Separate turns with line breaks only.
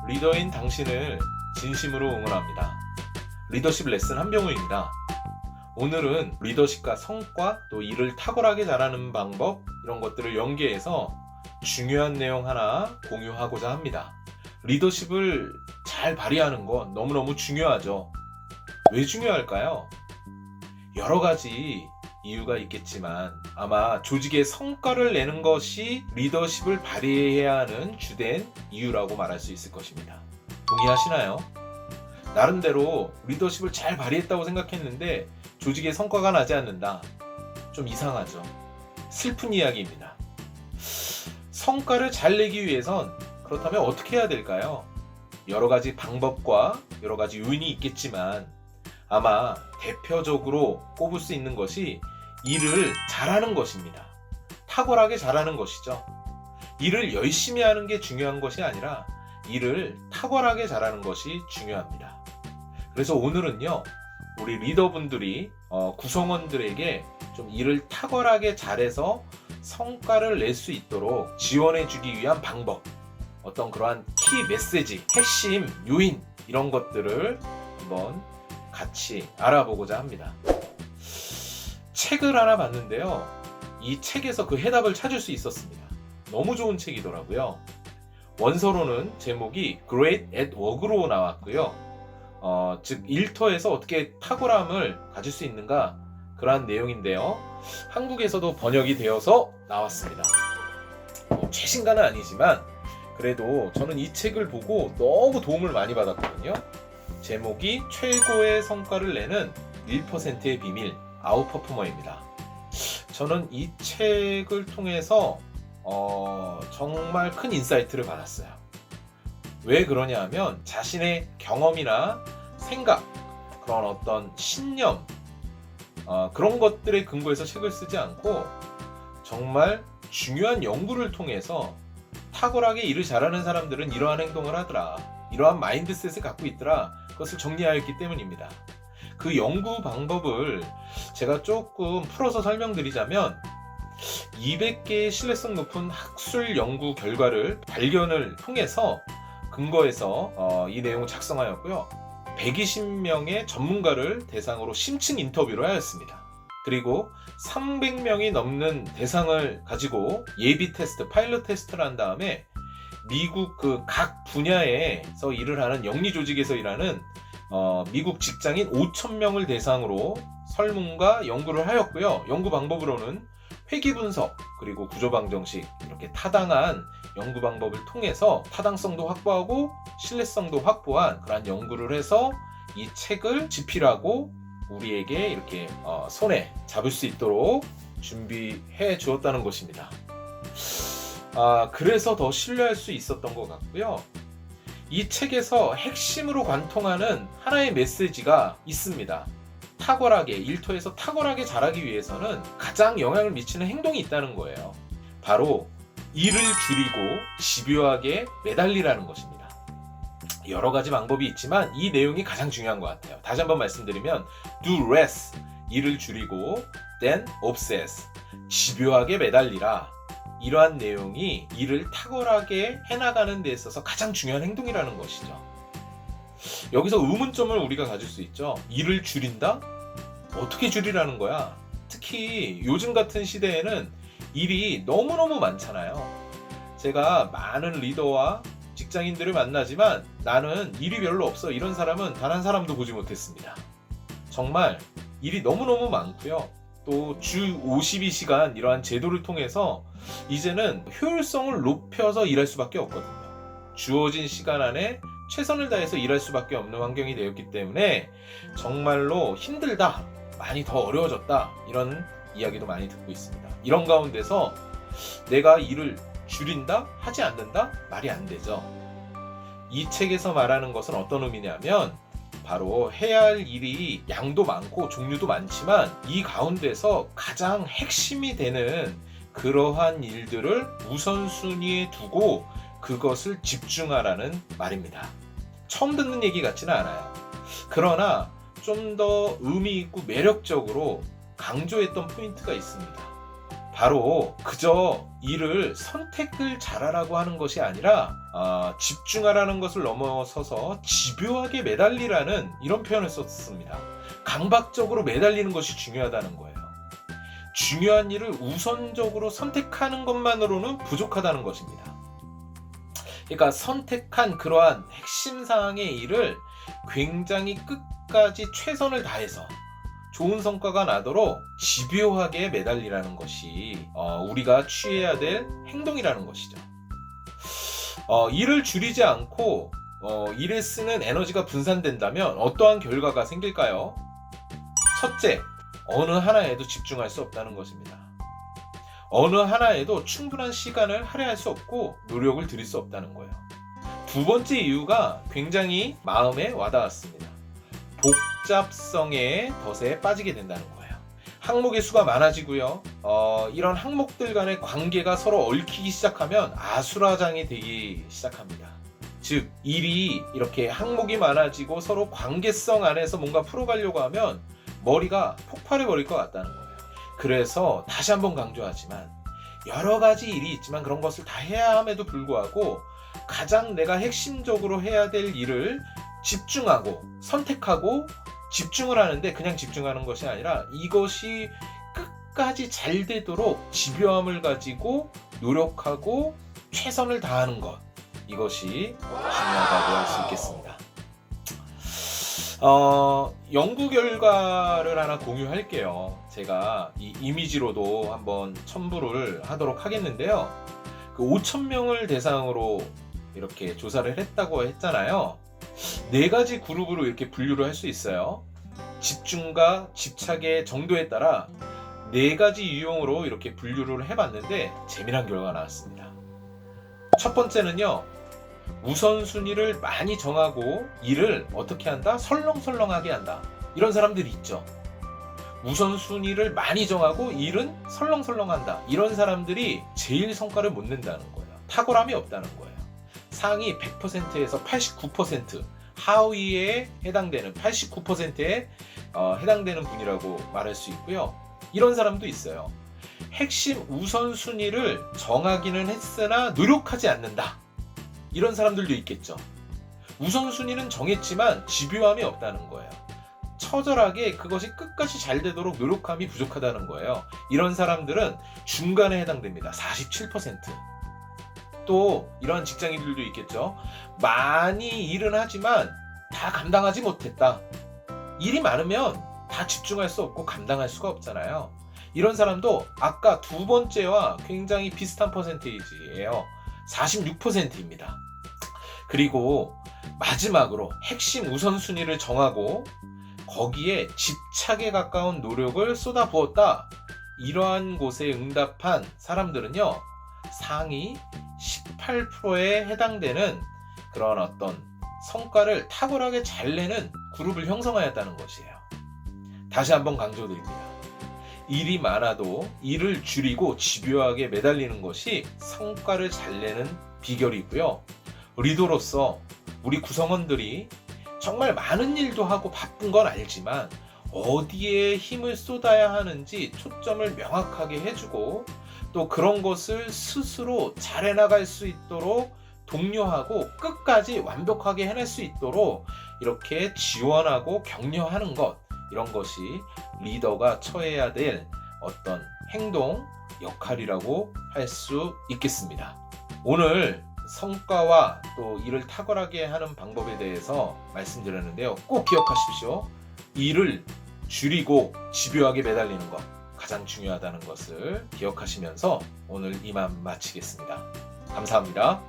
리더인 당신을 진심으로 응원합니다. 리더십 레슨 한병우입니다. 오늘은 리더십과 성과, 또 일을 탁월하게 잘하는 방법, 이런 것들을 연계해서 중요한 내용 하나 공유하고자 합니다. 리더십을 잘 발휘하는 건 너무너무 중요하죠. 왜 중요할까요? 여러 가지 이유가 있겠지만 아마 조직의 성과를 내는 것이 리더십을 발휘해야 하는 주된 이유라고 말할 수 있을 것입니다. 동의하시나요? 나름대로 리더십을 잘 발휘했다고 생각했는데 조직의 성과가 나지 않는다. 좀 이상하죠. 슬픈 이야기입니다. 성과를 잘 내기 위해선 그렇다면 어떻게 해야 될까요? 여러 가지 방법과 여러 가지 요인이 있겠지만 아마 대표적으로 꼽을 수 있는 것이 일을 잘하는 것입니다. 탁월하게 잘하는 것이죠. 일을 열심히 하는 게 중요한 것이 아니라 일을 탁월하게 잘하는 것이 중요합니다. 그래서 오늘은요, 우리 리더분들이 구성원들에게 좀 일을 탁월하게 잘해서 성과를 낼 수 있도록 지원해주기 위한 방법, 어떤 그러한 키 메시지, 핵심 요인, 이런 것들을 한번 같이 알아보고자 합니다. 책을 하나 봤는데요, 이 책에서 그 해답을 찾을 수 있었습니다. 너무 좋은 책이더라고요. 원서로는 제목이 Great at Work로 나왔고요. 즉 일터에서 어떻게 탁월함을 가질 수 있는가, 그러한 내용인데요. 한국에서도 번역이 되어서 나왔습니다. 최신가는 아니지만 그래도 저는 이 책을 보고 너무 도움을 많이 받았거든요. 제목이 최고의 성과를 내는 1%의 비밀, 아웃퍼포머입니다. 저는 이 책을 통해서 정말 큰 인사이트를 받았어요. 왜 그러냐 하면 자신의 경험이나 생각, 그런 어떤 신념, 그런 것들에 근거해서 책을 쓰지 않고 정말 중요한 연구를 통해서 탁월하게 일을 잘하는 사람들은 이러한 행동을 하더라, 이러한 마인드셋을 갖고 있더라, 그것을 정리하였기 때문입니다. 그 연구 방법을 제가 조금 풀어서 설명드리자면 200개의 신뢰성 높은 학술 연구 결과를 발견을 통해서 근거해서 이 내용을 작성하였고요. 120명의 전문가를 대상으로 심층 인터뷰를 하였습니다. 그리고 300명이 넘는 대상을 가지고 예비 테스트, 파일럿 테스트를 한 다음에 미국 그 각 분야에서 일을 하는 영리 조직에서 일하는 미국 직장인 5,000명을 대상으로 설문과 연구를 하였고요. 연구 방법으로는 회귀 분석, 그리고 구조 방정식, 이렇게 타당한 연구 방법을 통해서 타당성도 확보하고 신뢰성도 확보한 그러한 연구를 해서 이 책을 집필하고 우리에게 이렇게 손에 잡을 수 있도록 준비해 주었다는 것입니다. 그래서 더 신뢰할 수 있었던 것 같고요. 이 책에서 핵심으로 관통하는 하나의 메시지가 있습니다. 탁월하게, 일터에서 탁월하게 잘하기 위해서는 가장 영향을 미치는 행동이 있다는 거예요. 바로 일을 줄이고 집요하게 매달리라는 것입니다. 여러 가지 방법이 있지만 이 내용이 가장 중요한 것 같아요. 다시 한번 말씀드리면 do less, 일을 줄이고, then obsess, 집요하게 매달리라. 이러한 내용이 일을 탁월하게 해나가는 데 있어서 가장 중요한 행동이라는 것이죠. 여기서 의문점을 우리가 가질 수 있죠. 일을 줄인다? 어떻게 줄이라는 거야? 특히 요즘 같은 시대에는 일이 너무너무 많잖아요. 제가 많은 리더와 직장인들을 만나지만 나는 일이 별로 없어, 이런 사람은 단 한 사람도 보지 못했습니다. 정말 일이 너무너무 많고요. 또 주 52시간 이러한 제도를 통해서 이제는 효율성을 높여서 일할 수밖에 없거든요. 주어진 시간 안에 최선을 다해서 일할 수밖에 없는 환경이 되었기 때문에 정말로 힘들다, 많이 더 어려워졌다, 이런 이야기도 많이 듣고 있습니다. 이런 가운데서 내가 일을 줄인다? 하지 않는다? 말이 안 되죠. 이 책에서 말하는 것은 어떤 의미냐면 바로 해야 할 일이 양도 많고 종류도 많지만 이 가운데서 가장 핵심이 되는 그러한 일들을 우선순위에 두고 그것을 집중하라는 말입니다. 처음 듣는 얘기 같지는 않아요. 그러나 좀 더 의미 있고 매력적으로 강조했던 포인트가 있습니다. 바로 그저 일을 선택을 잘하라고 하는 것이 아니라 집중하라는 것을 넘어서서 집요하게 매달리라는 이런 표현을 썼습니다. 강박적으로 매달리는 것이 중요하다는 거예요. 중요한 일을 우선적으로 선택하는 것만으로는 부족하다는 것입니다. 그러니까 선택한 그러한 핵심 사항의 일을 굉장히 끝까지 최선을 다해서 좋은 성과가 나도록 집요하게 매달리라는 것이 우리가 취해야 될 행동이라는 것이죠. 일을 줄이지 않고 일에 쓰는 에너지가 분산된다면 어떠한 결과가 생길까요? 첫째, 어느 하나에도 집중할 수 없다는 것입니다. 어느 하나에도 충분한 시간을 할애할 수 없고 노력을 들일 수 없다는 거예요. 두 번째 이유가 굉장히 마음에 와닿았습니다. 복잡성의 덫에 빠지게 된다는 거예요. 항목의 수가 많아지고요. 이런 항목들 간의 관계가 서로 얽히기 시작하면 아수라장이 되기 시작합니다. 즉, 일이 이렇게 항목이 많아지고 서로 관계성 안에서 뭔가 풀어가려고 하면 머리가 폭발해 버릴 것 같다는 거예요. 그래서 다시 한번 강조하지만 여러 가지 일이 있지만 그런 것을 다 해야 함에도 불구하고 가장 내가 핵심적으로 해야 될 일을 집중하고 선택하고 집중을 하는데 그냥 집중하는 것이 아니라 이것이 끝까지 잘 되도록 집요함을 가지고 노력하고 최선을 다하는 것, 이것이 중요하다고 할 수 있겠습니다. 연구 결과를 하나 공유할게요. 제가 이 이미지로도 한번 첨부를 하도록 하겠는데요. 5,000명을 대상으로 이렇게 조사를 했다고 했잖아요. 4가지 그룹으로 이렇게 분류를 할 수 있어요. 집중과 집착의 정도에 따라 4가지 유형으로 이렇게 분류를 해봤는데 재미난 결과가 나왔습니다. 첫 번째는요, 우선순위를 많이 정하고 일을 어떻게 한다? 설렁설렁하게 한다. 이런 사람들이 있죠. 우선순위를 많이 정하고 일은 설렁설렁한다. 이런 사람들이 제일 성과를 못 낸다는 거예요. 탁월함이 없다는 거예요. 상위 100%에서 89%, 하위에 해당되는 89%에 해당되는 분이라고 말할 수 있고요. 이런 사람도 있어요. 핵심 우선순위를 정하기는 했으나 노력하지 않는다. 이런 사람들도 있겠죠. 우선순위는 정했지만 집요함이 없다는 거예요. 처절하게 그것이 끝까지 잘 되도록 노력함이 부족하다는 거예요. 이런 사람들은 중간에 해당됩니다. 47%. 또 이러한 직장인들도 있겠죠. 많이 일은 하지만 다 감당하지 못했다. 일이 많으면 다 집중할 수 없고 감당할 수가 없잖아요. 이런 사람도 아까 두 번째와 굉장히 비슷한 퍼센테이지예요. 46%입니다. 그리고 마지막으로 핵심 우선순위를 정하고 거기에 집착에 가까운 노력을 쏟아부었다. 이러한 곳에 응답한 사람들은요, 상위 18%에 해당되는 그런 어떤 성과를 탁월하게 잘 내는 그룹을 형성하였다는 것이에요. 다시 한번 강조드립니다. 일이 많아도 일을 줄이고 집요하게 매달리는 것이 성과를 잘 내는 비결이고요. 리더로서 우리 구성원들이 정말 많은 일도 하고 바쁜 건 알지만 어디에 힘을 쏟아야 하는지 초점을 명확하게 해주고 또 그런 것을 스스로 잘 해나갈 수 있도록 독려하고 끝까지 완벽하게 해낼 수 있도록 이렇게 지원하고 격려하는 것, 이런 것이 리더가 처해야 될 어떤 행동, 역할이라고 할 수 있겠습니다. 오늘 성과와 또 일을 탁월하게 하는 방법에 대해서 말씀드렸는데요. 꼭 기억하십시오. 일을 줄이고 집요하게 매달리는 것, 가장 중요하다는 것을 기억하시면서 오늘 이만 마치겠습니다. 감사합니다.